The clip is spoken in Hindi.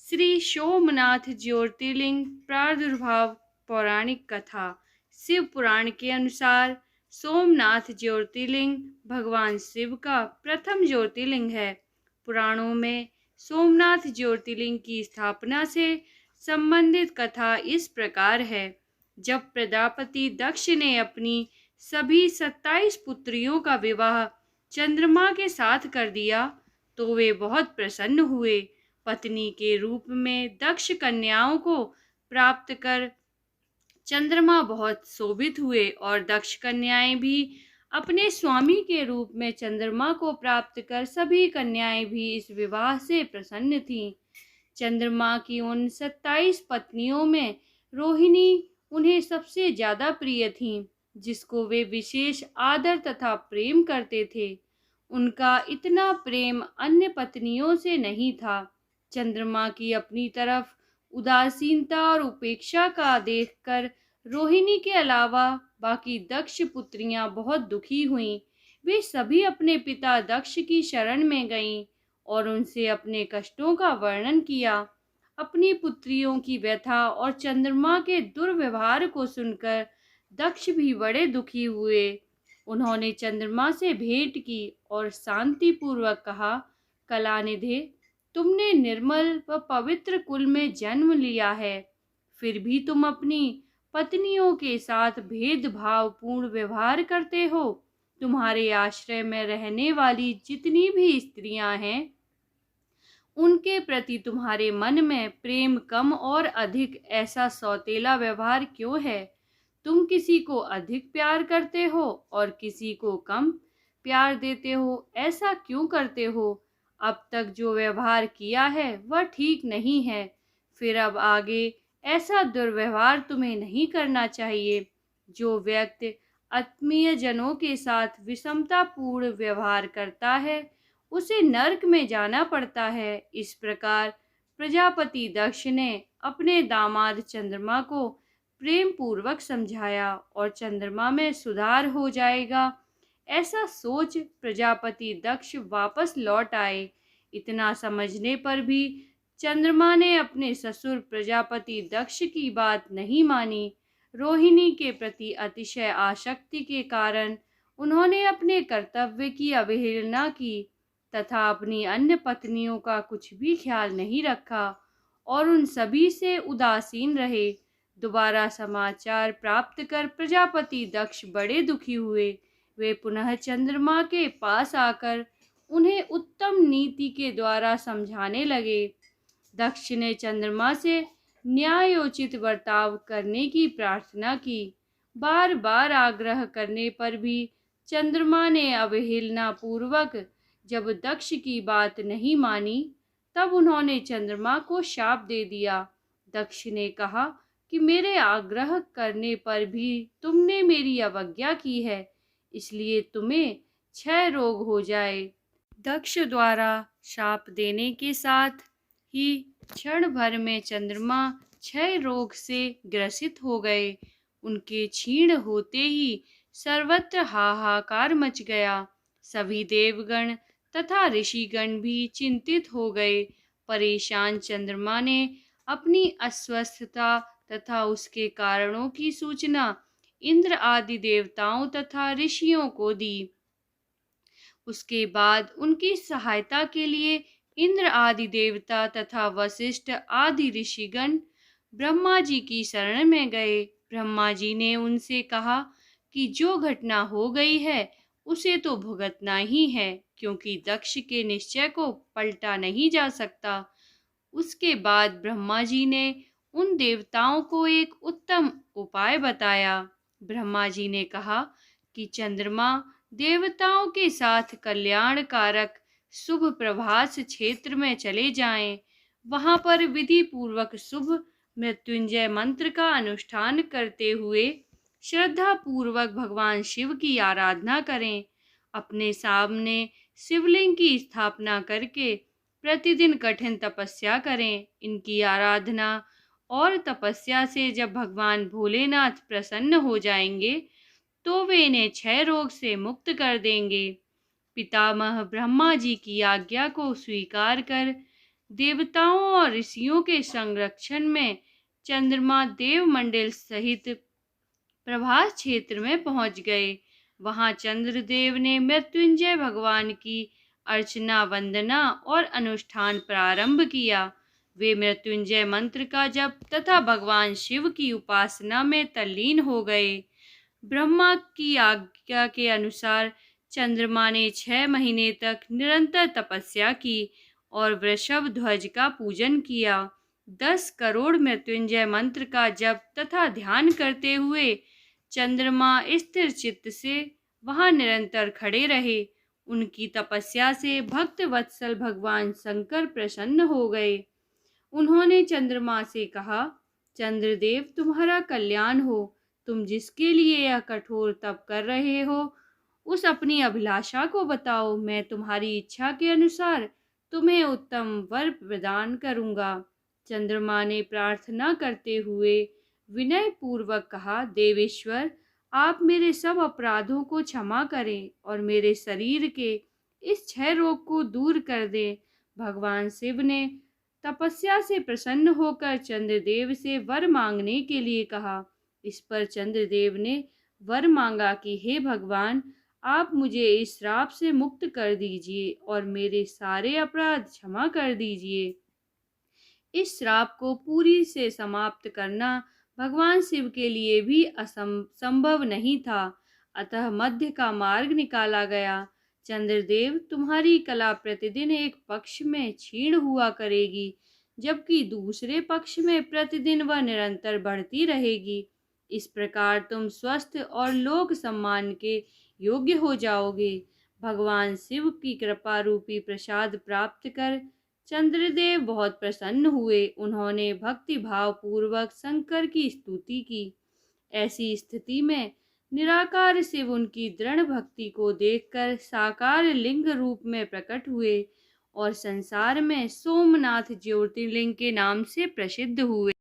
श्री सोमनाथ ज्योतिर्लिंग प्रादुर्भाव पौराणिक कथा। शिव पुराण के अनुसार सोमनाथ ज्योतिर्लिंग भगवान शिव का प्रथम ज्योतिर्लिंग है। पुराणों में सोमनाथ ज्योतिर्लिंग की स्थापना से संबंधित कथा इस प्रकार है। जब प्रजापति दक्ष ने अपनी सभी 27 पुत्रियों का विवाह चंद्रमा के साथ कर दिया तो वे बहुत प्रसन्न हुए। पत्नी के रूप में दक्ष कन्याओं को प्राप्त कर चंद्रमा बहुत शोभित हुए और दक्ष कन्याएं भी अपने स्वामी के रूप में चंद्रमा को प्राप्त कर सभी कन्याएं भी इस विवाह से प्रसन्न थीं। चंद्रमा की उन 27 पत्नियों में रोहिणी उन्हें सबसे ज्यादा प्रिय थीं, जिसको वे विशेष आदर तथा प्रेम करते थे। उनका इतना प्रेम अन्य पत्नियों से नहीं था। चंद्रमा की अपनी तरफ उदासीनता और उपेक्षा का देखकर रोहिणी के अलावा बाकी दक्ष पुत्रियां बहुत दुखी हुईं। वे सभी अपने पिता दक्ष की शरण में गईं और उनसे अपने कष्टों का वर्णन किया। अपनी पुत्रियों की व्यथा और चंद्रमा के दुर्व्यवहार को सुनकर दक्ष भी बड़े दुखी हुए। उन्होंने चंद्रमा से भेंट की और शांतिपूर्वक कहा, कलानिधे, तुमने निर्मल व पवित्र कुल में जन्म लिया है, फिर भी तुम अपनी पत्नियों के साथ भेदभावपूर्ण व्यवहार करते हो। तुम्हारे आश्रय में रहने वाली जितनी भी स्त्रियां हैं, उनके प्रति तुम्हारे मन में प्रेम कम और अधिक ऐसा सौतेला व्यवहार क्यों है? तुम किसी को अधिक प्यार करते हो और किसी को कम प्यार देते हो, ऐसा क्यों करते हो? अब तक जो व्यवहार किया है वह ठीक नहीं है, फिर अब आगे ऐसा दुर्व्यवहार तुम्हें नहीं करना चाहिए। जो व्यक्ति आत्मीय जनों के साथ विषमतापूर्ण व्यवहार करता है, उसे नरक में जाना पड़ता है। इस प्रकार प्रजापति दक्ष ने अपने दामाद चंद्रमा को प्रेम पूर्वक समझाया और चंद्रमा में सुधार हो जाएगा, ऐसा सोच प्रजापति दक्ष वापस लौट आए। इतना समझने पर भी चंद्रमा ने अपने ससुर प्रजापति दक्ष की बात नहीं मानी। रोहिणी के प्रति अतिशय आसक्ति के कारण उन्होंने अपने कर्तव्य की अवहेलना की तथा अपनी अन्य पत्नियों का कुछ भी ख्याल नहीं रखा और उन सभी से उदासीन रहे। दोबारा समाचार प्राप्त कर प्रजापति दक्ष बड़े दुखी हुए। वे पुनः चंद्रमा के पास आकर उन्हें उत्तम नीति के द्वारा समझाने लगे। दक्ष ने चंद्रमा से न्यायोचित बर्ताव करने की प्रार्थना की। बार बार आग्रह करने पर भी चंद्रमा ने अवहेलना पूर्वक जब दक्ष की बात नहीं मानी, तब उन्होंने चंद्रमा को शाप दे दिया। दक्ष ने कहा कि मेरे आग्रह करने पर भी तुमने मेरी अवज्ञा की है, इसलिए तुम्हें क्षय रोग हो जाए। दक्ष द्वारा शाप देने के साथ ही क्षण भर में चंद्रमा क्षय रोग से ग्रसित हो गए। उनके क्षीण होते ही सर्वत्र हाहाकार मच गया। सभी देवगण तथा ऋषिगण भी चिंतित हो गए। परेशान चंद्रमा ने अपनी अस्वस्थता तथा उसके कारणों की सूचना इंद्र आदि देवताओं तथा ऋषियों को दी। उसके बाद उनकी सहायता के लिए इंद्र आदि देवता तथा वशिष्ठ आदि ऋषिगण ब्रह्मा जी की शरण में गए। ब्रह्मा जी ने उनसे कहा कि जो घटना हो गई है उसे तो भुगतना ही है, क्योंकि दक्ष के निश्चय को पलटा नहीं जा सकता। उसके बाद ब्रह्मा जी ने उन देवताओं को एक उत्तम उपाय बताया। ब्रह्मा जी ने कहा कि चंद्रमा देवताओं के साथ कल्याणकारक शुभ प्रभास क्षेत्र में चले जाएं। वहां पर विधि पूर्वक शुभ मृत्युंजय मंत्र का अनुष्ठान करते हुए श्रद्धा पूर्वक भगवान शिव की आराधना करें। अपने सामने शिवलिंग की स्थापना करके प्रतिदिन कठिन तपस्या करें। इनकी आराधना और तपस्या से जब भगवान भोलेनाथ प्रसन्न हो जाएंगे तो वे इन्हें क्षय रोग से मुक्त कर देंगे। पितामह ब्रह्मा जी की आज्ञा को स्वीकार कर देवताओं और ऋषियों के संरक्षण में चंद्रमा देवमंडल सहित प्रभास क्षेत्र में पहुंच गए। वहां चंद्रदेव ने मृत्युंजय भगवान की अर्चना, वंदना और अनुष्ठान प्रारंभ किया। वे मृत्युंजय मंत्र का जप तथा भगवान शिव की उपासना में तल्लीन हो गए। ब्रह्मा की आज्ञा के अनुसार चंद्रमा ने 6 महीने तक निरंतर तपस्या की और वृषभ ध्वज का पूजन किया। 10 करोड़ मृत्युंजय मंत्र का जप तथा ध्यान करते हुए चंद्रमा स्थिर चित्त से वहां निरंतर खड़े रहे। उनकी तपस्या से भक्त वत्सल भगवान शंकर प्रसन्न हो गए। उन्होंने चंद्रमा से कहा, चंद्रदेव, तुम्हारा कल्याण हो। तुम जिसके लिए यह कठोर तप कर रहे हो, उस अपनी अभिलाषा को बताओ। मैं तुम्हारी इच्छा के अनुसार तुम्हें उत्तम वर प्रदान करूंगा। चंद्रमा ने प्रार्थना करते हुए विनय पूर्वक कहा, देवेश्वर, आप मेरे सब अपराधों को क्षमा करें और मेरे शरीर के इस क्षय रोग को दूर कर दें। भगवान शिव ने तपस्या से प्रसन्न होकर चंद्रदेव से वर मांगने के लिए कहा। इस पर चंद्रदेव ने वर मांगा कि हे भगवान, आप मुझे इस श्राप से मुक्त कर दीजिए और मेरे सारे अपराध क्षमा कर दीजिए। इस श्राप को पूरी से समाप्त करना भगवान शिव के लिए भी असंभव नहीं था, अतः मध्य का मार्ग निकाला गया। चंद्रदेव, तुम्हारी कला प्रतिदिन एक पक्ष में क्षीण हुआ करेगी, जबकि दूसरे पक्ष में प्रतिदिन वह निरंतर बढ़ती रहेगी। इस प्रकार तुम स्वस्थ और लोक सम्मान के योग्य हो जाओगे। भगवान शिव की कृपा रूपी प्रसाद प्राप्त कर चंद्रदेव बहुत प्रसन्न हुए। उन्होंने भक्ति भाव पूर्वक शंकर की स्तुति की। ऐसी स्थिति में निराकार शिव उनकी दृढ़ भक्ति को देखकर साकार लिंग रूप में प्रकट हुए और संसार में सोमनाथ ज्योतिर्लिंग के नाम से प्रसिद्ध हुए।